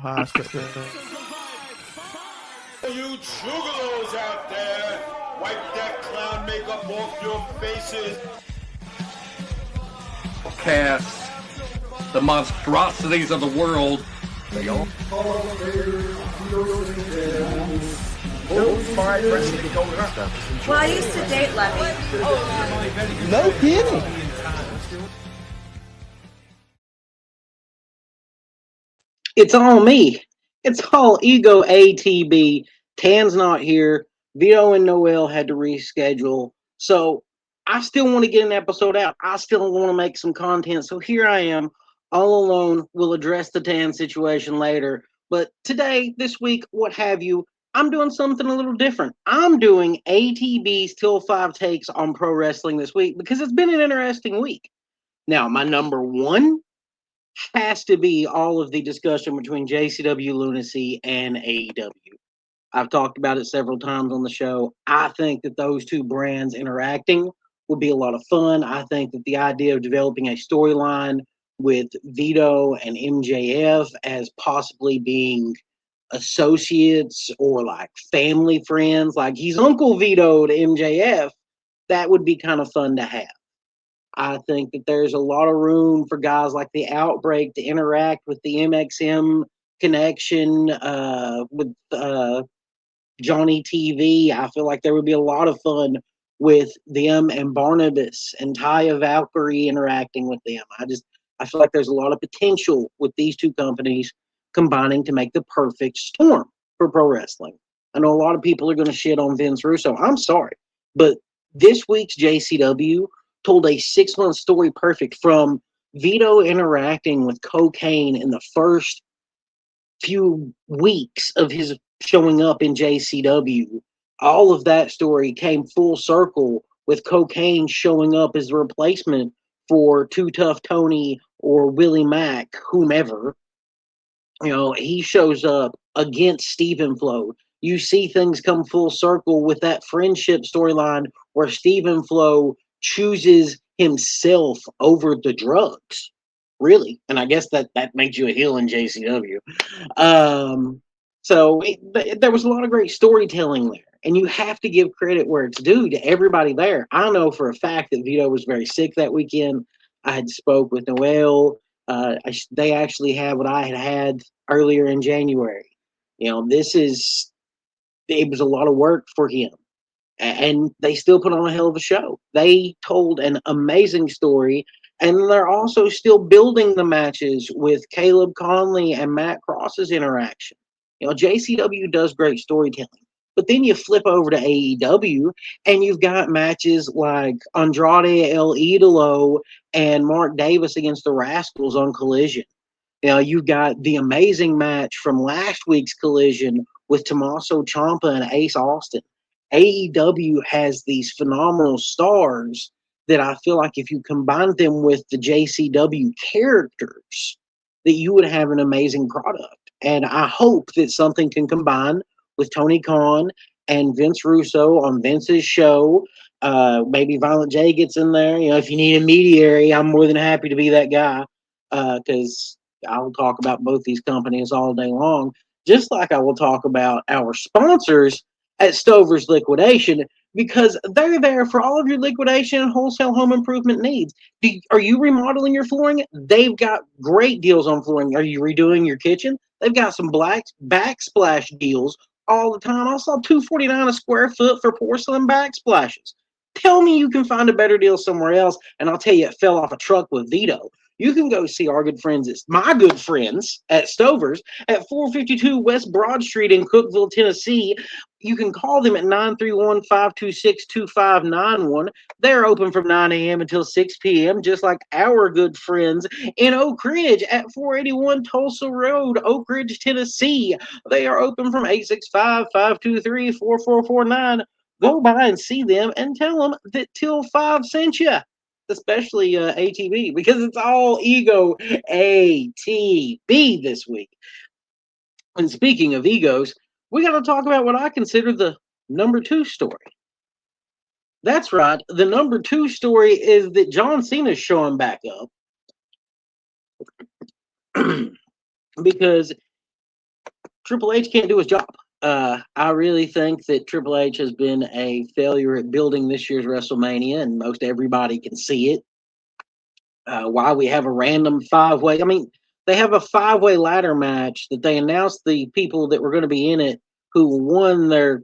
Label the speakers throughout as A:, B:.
A: how I said
B: You jugalos out there, wipe that clown makeup off your faces.
C: Cast the monstrosities of the world. They all.
D: Well, I used to date Levy.
E: No kidding. It's all me. It's all ego ATB. Tan's not here. Vito and Noel had to reschedule. So I still want to get an episode out. I still want to make some content. So here I am, all alone. We'll address the Tan situation later. But today, this week, what have you, I'm doing something a little different. I'm doing ATB's Till 5 takes on pro wrestling this week because it's been an interesting week. Now, my number one has to be all of the discussion between JCW, Lunacy, and AEW. I've talked about it several times on the show. I think that those two brands interacting would be a lot of fun. I think that the idea of developing a storyline with Vito and MJF as possibly being associates or like family friends, like he's Uncle Vito to MJF, that would be kind of fun to have. I think that there's a lot of room for guys like the Outbreak to interact with the MXM connection, with Johnny TV. I feel like there would be a lot of fun with them and Barnabas and Taya Valkyrie interacting with them. I feel like there's a lot of potential with these two companies combining to make the perfect storm for pro wrestling. I know a lot of people are going to shit on Vince Russo. I'm sorry, but this week's JCW told a 6-month story perfect, from Vito interacting with cocaine in the first few weeks of his showing up in JCW. All of that story came full circle with cocaine showing up as a replacement for Too Tough Tony or Willie Mack, whomever. You know, he shows up against Stephen Flo. You see things come full circle with that friendship storyline where Stephen Flo chooses himself over the drugs, really. And I guess that makes you a heel in JCW. There was a lot of great storytelling there, and you have to give credit where it's due to everybody there. I know for a fact that Vito was very sick that weekend. I had spoke with Noel. They actually had what I had earlier in January. You know, it was a lot of work for him, and they still put on a hell of a show. They told an amazing story, and they're also still building the matches with Caleb Conley and Matt Cross's interaction. You know, JCW does great storytelling. But then you flip over to AEW, and you've got matches like Andrade El Idolo and Mark Davis against the Rascals on Collision. You know, you've got the amazing match from last week's Collision with Tommaso Ciampa and Ace Austin. AEW has these phenomenal stars that I feel like if you combine them with the JCW characters, that you would have an amazing product. And I hope that something can combine with Tony Khan and Vince Russo on Vince's show. Maybe Violent J gets in there. You know, if you need a mediary, I'm more than happy to be that guy, because I'll talk about both these companies all day long, just like I will talk about our sponsors at Stover's Liquidation, because they're there for all of your liquidation and wholesale home improvement needs. Are you remodeling your flooring? They've got great deals on flooring. Are you redoing your kitchen? They've got some black backsplash deals all the time. I saw $249 a square foot for porcelain backsplashes. Tell me you can find a better deal somewhere else, and I'll tell you it fell off a truck with Vito. You can go see our good friends, my good friends at Stover's at 452 West Broad Street in Cookeville, Tennessee. You can call them at 931-526-2591. They're open from 9 a.m. until 6 p.m., just like our good friends in Oak Ridge at 481 Tulsa Road, Oak Ridge, Tennessee. They are open from 865-523-4449. Go by and see them and tell them that Till 5 sent you, especially ATB, because it's all ego ATB this week. And speaking of egos, we got to talk about what I consider the number 2 story. That's right. The number 2 story is that John Cena's showing back up because Triple H can't do his job. I really think that Triple H has been a failure at building this year's WrestleMania, and most everybody can see it. Why we have a random 5-way. I mean, they have a 5-way ladder match that they announced the people that were going to be in it who won their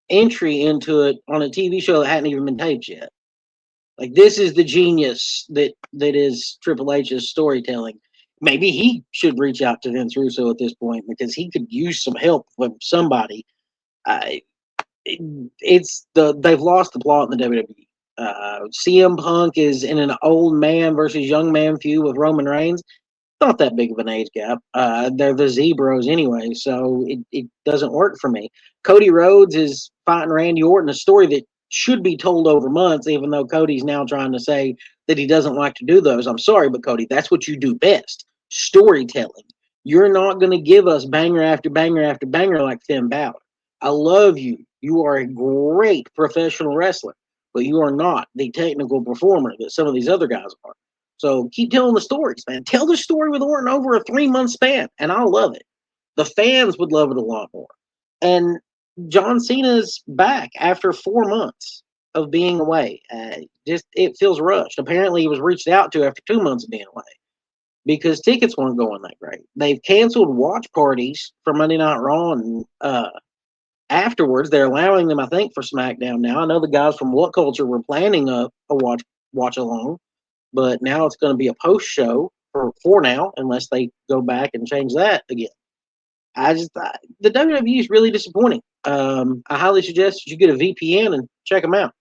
E: entry into it on a TV show that hadn't even been taped yet. Like, this is the genius that is Triple H's storytelling. Maybe he should reach out to Vince Russo at this point because he could use some help from somebody. They've lost the plot in the WWE. CM Punk is in an old man versus young man feud with Roman Reigns. Not that big of an age gap. They're the Zebros anyway, so it doesn't work for me. Cody Rhodes is fighting Randy Orton, a story that should be told over months, even though Cody's now trying to say that he doesn't like to do those. I'm sorry, but Cody, that's what you do best. Storytelling. You're not going to give us banger after banger after banger like Finn Balor. I love you. You are a great professional wrestler, but you are not the technical performer that some of these other guys are. So keep telling the stories, man. Tell the story with Orton over a 3-month span, and I'll love it. The fans would love it a lot more. And John Cena's back after 4 months of being away. It feels rushed. Apparently, he was reached out to after 2 months of being away because tickets weren't going that great. They've canceled watch parties for Monday Night Raw, and afterwards, they're allowing them, I think, for SmackDown now. I know the guys from What Culture were planning a watch along. But now it's going to be a post show for now, unless they go back and change that again. The WWE is really disappointing. I highly suggest you get a VPN and check them out.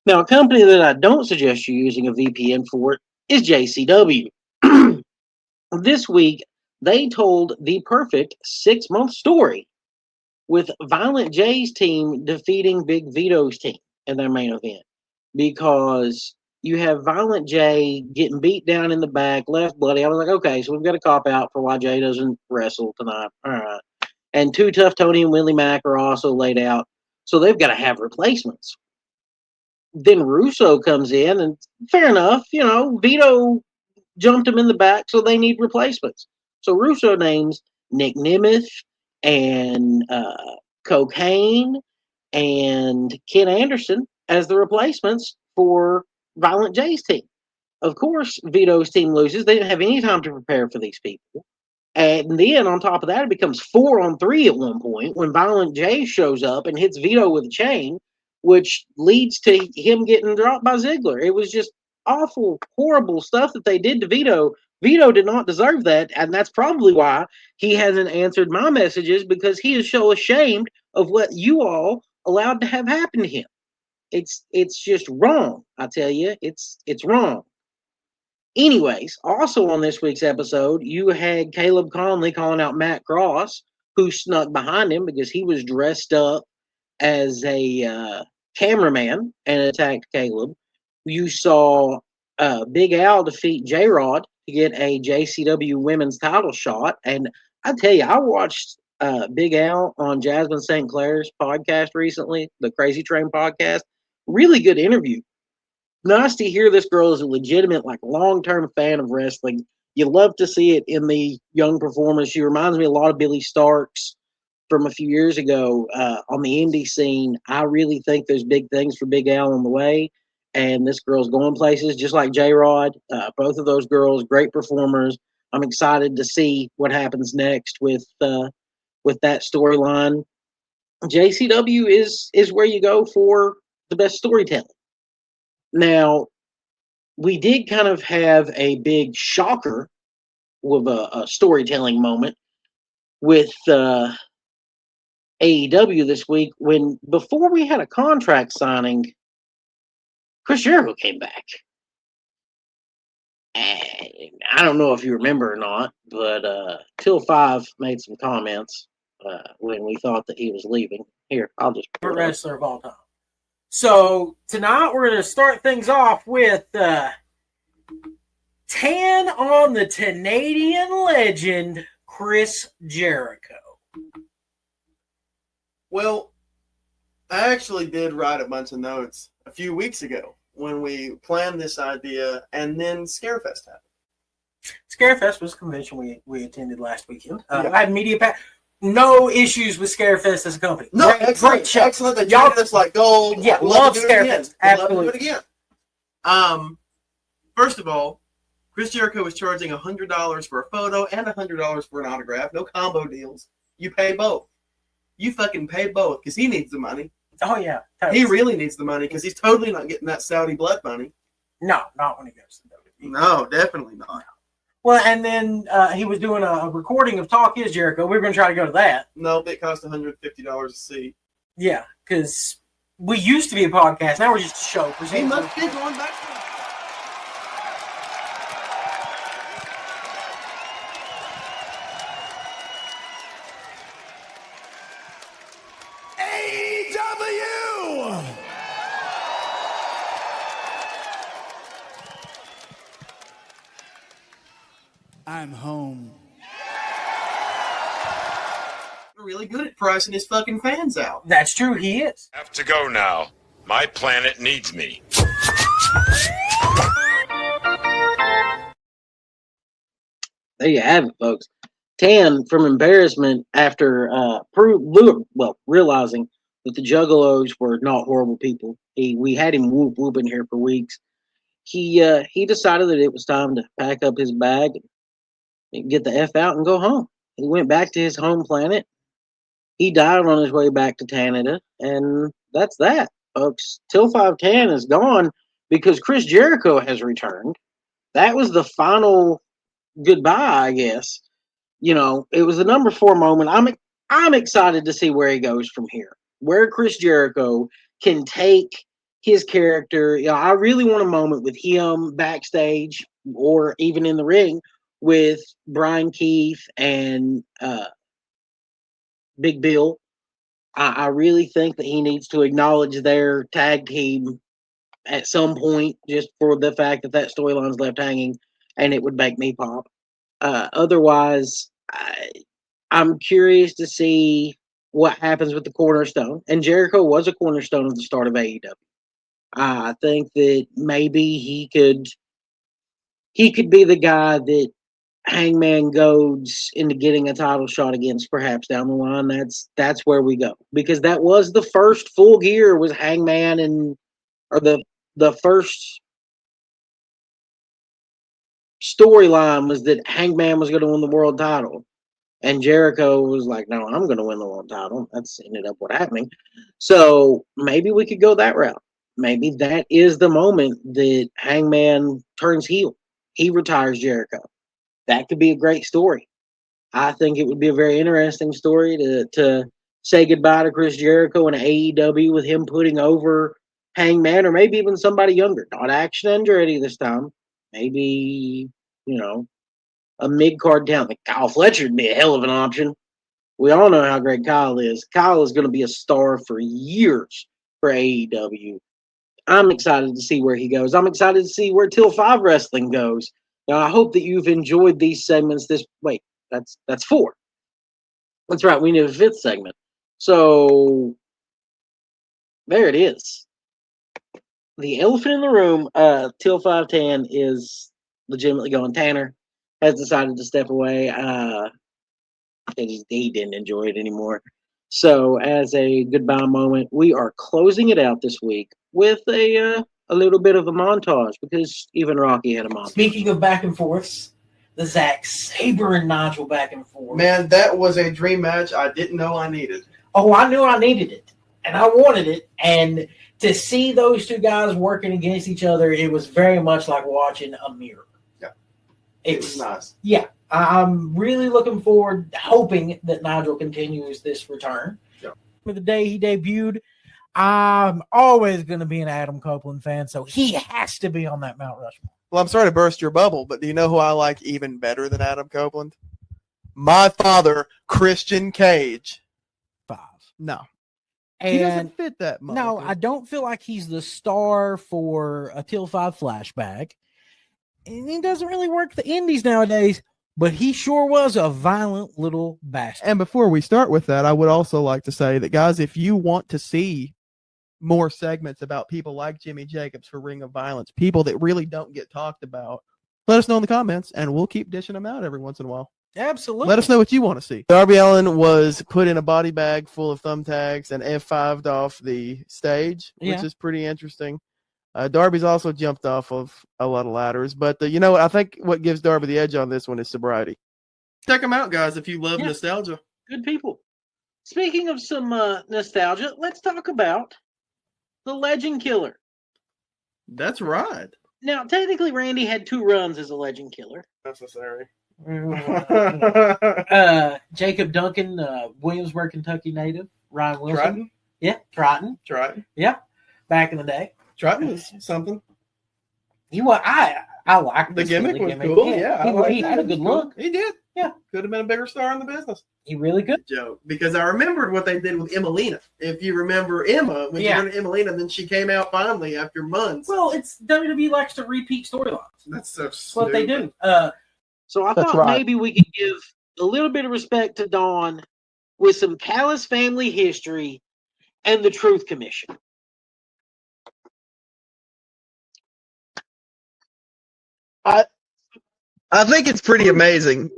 E: Now, a company that I don't suggest you using a VPN for is JCW. This week, they told the perfect 6-month story with Violent J's team defeating Big Vito's team in their main event because you have Violent J getting beat down in the back, left bloody. I was like, okay, so we've got a cop out for why Jay doesn't wrestle tonight. All right. And Too Tough Tony and Willie Mack are also laid out. So they've got to have replacements. Then Russo comes in, and fair enough, Vito jumped him in the back, so they need replacements. So Russo names Nick Nemeth and Cocaine and Ken Anderson as the replacements for Violent J's team. Of course, Vito's team loses. They didn't have any time to prepare for these people. And then on top of that, it becomes 4-on-3 at one point when Violent J shows up and hits Vito with a chain, which leads to him getting dropped by Ziggler. It was just awful, horrible stuff that they did to Vito. Vito did not deserve that, and that's probably why he hasn't answered my messages, because he is so ashamed of what you all allowed to have happen to him. It's just wrong. I tell you, it's wrong. Anyways, also on this week's episode, you had Caleb Conley calling out Matt Cross, who snuck behind him because he was dressed up as a cameraman and attacked Caleb. You saw Big Al defeat J-Rod to get a JCW women's title shot. And I tell you, I watched Big Al on Jasmine St. Clair's podcast recently, the Crazy Train podcast. Really good interview. Nice to hear this girl is a legitimate, long-term fan of wrestling. You love to see it in the young performers. She reminds me a lot of Billy Starks from a few years ago on the indie scene. I really think there's big things for Big Al on the way, and this girl's going places, just like J-Rod. Both of those girls, great performers. I'm excited to see what happens next with that storyline. JCW is where you go for the best storytelling. Now, we did kind of have a big shocker with a storytelling moment with AEW this week when, before we had a contract signing, Chris Jericho came back. And I don't know if you remember or not, but Till 5 made some comments when we thought that he was leaving. Here, I'll just
A: favorite wrestler of all time. So tonight we're going to start things off with 10 on the Canadian legend, Chris Jericho.
F: Well, I actually did write a bunch of notes a few weeks ago when we planned this idea, and then Scarefest happened.
A: Scarefest was a convention we attended last weekend. I had media pack. No issues with Scarefest as a company.
F: No,
A: Great,
F: excellent,
A: great show.
F: excellent. They
A: Y'all-
F: treated us like gold.
A: Yeah,
F: I'd
A: love
F: to do it again.
A: Scarefest.
F: I'd love to
A: Absolutely.
F: do it again. First of all, Chris Jericho was charging $100 for a photo and $100 for an autograph. No combo deals. You pay both. You fucking pay both because he needs the money.
A: Oh yeah,
F: He really needs the money because he's totally not getting that Saudi blood money.
A: no, not when he goes to WWE.
F: No, definitely not.
A: Well, and then he was doing a recording of Talk Is Jericho. We were going to try to go to that.
F: No, it cost $150 a seat.
A: Yeah, because we used to be a podcast. Now we're just a show.
F: He must be going back.
B: AEW!
G: I'm home.
F: Really good at pricing his fucking fans out.
A: That's true. He is.
B: Have to go now. My planet needs me.
E: There you have it, folks. Tan, from embarrassment after realizing that the Juggalos were not horrible people. We had him whooping here for weeks. He decided that it was time to pack up his bag and get the F out and go home. He went back to his home planet. He died on his way back to Canada, and that's that, folks. Till 510 is gone because Chris Jericho has returned. That was the final goodbye, I guess. You know, it was the number 4 moment. I'm excited to see where he goes from here. Where Chris Jericho can take his character. You know, I really want a moment with him backstage or even in the ring with Brian Keith and Big Bill. I really think that he needs to acknowledge their tag team at some point, just for the fact that storyline's left hanging, and it would make me pop. Otherwise, I'm curious to see what happens with the cornerstone. And Jericho was a cornerstone at the start of AEW. I think that maybe he could be the guy that Hangman goads into getting a title shot against, perhaps down the line. That's where we go, because that was the first Full Gear was Hangman or the first storyline was that Hangman was going to win the world title, and Jericho was like, "No, I'm going to win the world title." That's ended up what happening. So maybe we could go that route. Maybe that is the moment that Hangman turns heel. He retires Jericho. That could be a great story. I think it would be a very interesting story to say goodbye to Chris Jericho in AEW with him putting over Hangman, or maybe even somebody younger. Not Action Andretti this time. Maybe, a mid-card talent. Like Kyle Fletcher would be a hell of an option. We all know how great Kyle is. Kyle is going to be a star for years for AEW. I'm excited to see where he goes. I'm excited to see where Till 5 Wrestling goes. Now, I hope that you've enjoyed these segments. That's 4. That's right. We need a 5th segment. So there it is. The elephant in the room, Till 510 is legitimately going. Tanner has decided to step away. He didn't enjoy it anymore. So as a goodbye moment, we are closing it out this week with a little bit of a montage, because even Rocky had a montage.
A: Speaking of back and forths, the Zack Sabre and Nigel back and forth.
F: Man, that was a dream match I didn't know I needed.
A: Oh, I knew I needed it, and I wanted it, and to see those two guys working against each other, it was very much like watching a mirror.
F: Yeah.
A: It
F: was nice.
A: Yeah. I'm really looking forward, hoping that Nigel continues this return.
F: Yeah.
A: For the day he debuted, I'm always going to be an Adam Copeland fan, so he has to be on that Mount Rushmore.
F: Well, I'm sorry to burst your bubble, but do you know who I like even better than Adam Copeland? My father, Christian Cage.
A: 5.
F: No.
A: And
F: He doesn't fit that much.
A: No, I don't feel like he's the star for a Till 5 flashback. And he doesn't really work the indies nowadays, but he sure was a violent little bastard.
F: And before we start with that, I would also like to say that, guys, if you want to see more segments about people like Jimmy Jacobs for Ring of Violence, people that really don't get talked about, let us know in the comments, and we'll keep dishing them out every once in a while.
A: Absolutely.
H: Let us know what you want to see. Darby Allin was put in a body bag full of thumbtacks and F5'd off the stage, which is pretty interesting. Darby's also jumped off of a lot of ladders, but you know what? I think what gives Darby the edge on this one is sobriety.
F: Check them out, guys, if you love nostalgia.
E: Good people. Speaking of some nostalgia, let's talk about the Legend Killer.
F: That's right.
E: Now, technically, Randy had 2 runs as a Legend Killer.
F: Necessary.
A: Jacob Duncan, Williamsburg, Kentucky native. Ryan Wilson.
F: Triton?
A: Yeah, Triton. Yeah, back in the day.
F: Triton was something.
A: I liked
F: the gimmick. Was cool. Yeah,
A: he had a good look.
F: He did.
A: Yeah,
F: could have been a bigger star in the business.
A: He really could.
F: Joke, because I remembered what they did with Emelina. If you remember Emma, when she went to Emelina, then she came out finally after months.
A: Well, it's WWE likes to repeat storylines.
F: That's so
A: That's what they do.
E: So I thought maybe we could give a little bit of respect to Dawn with some Callis family history and the Truth Commission.
H: I think it's pretty amazing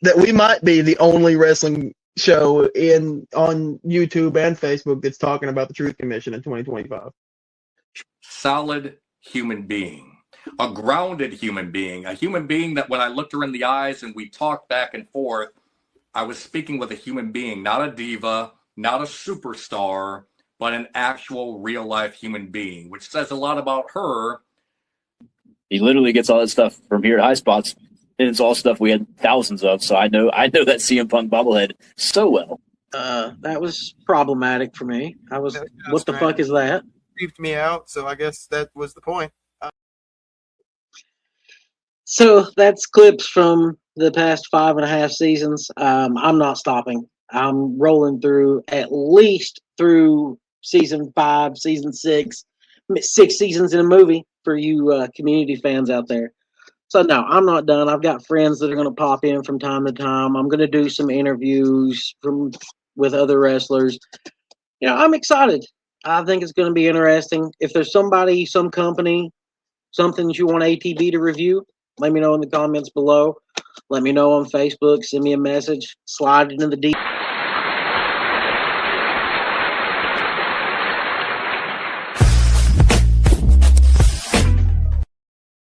H: that we might be the only wrestling show on YouTube and Facebook that's talking about the Truth Commission in 2025.
C: Solid human being, a grounded human being, a human being that when I looked her in the eyes and we talked back and forth, I was speaking with a human being, not a diva, not a superstar, but an actual real life human being, which says a lot about her.
I: He literally gets all that stuff from here at High Spots, and it's all stuff we had thousands of. So I know that CM Punk bobblehead so well.
E: That was problematic for me. I was, what the fuck is that?
H: Creeped me out, so I guess that was the point.
E: So that's clips from the past 5.5 seasons. I'm not stopping. I'm rolling through at least through season 5, season 6, 6 seasons in a movie for you community fans out there. So no, I'm not done. I've got friends that are going to pop in from time to time. I'm going to do some interviews with other wrestlers. You know, I'm excited. I think it's going to be interesting. If there's somebody, some company, something that you want ATB to review, let me know in the comments below. Let me know on Facebook. Send me a message. Slide it in the DM.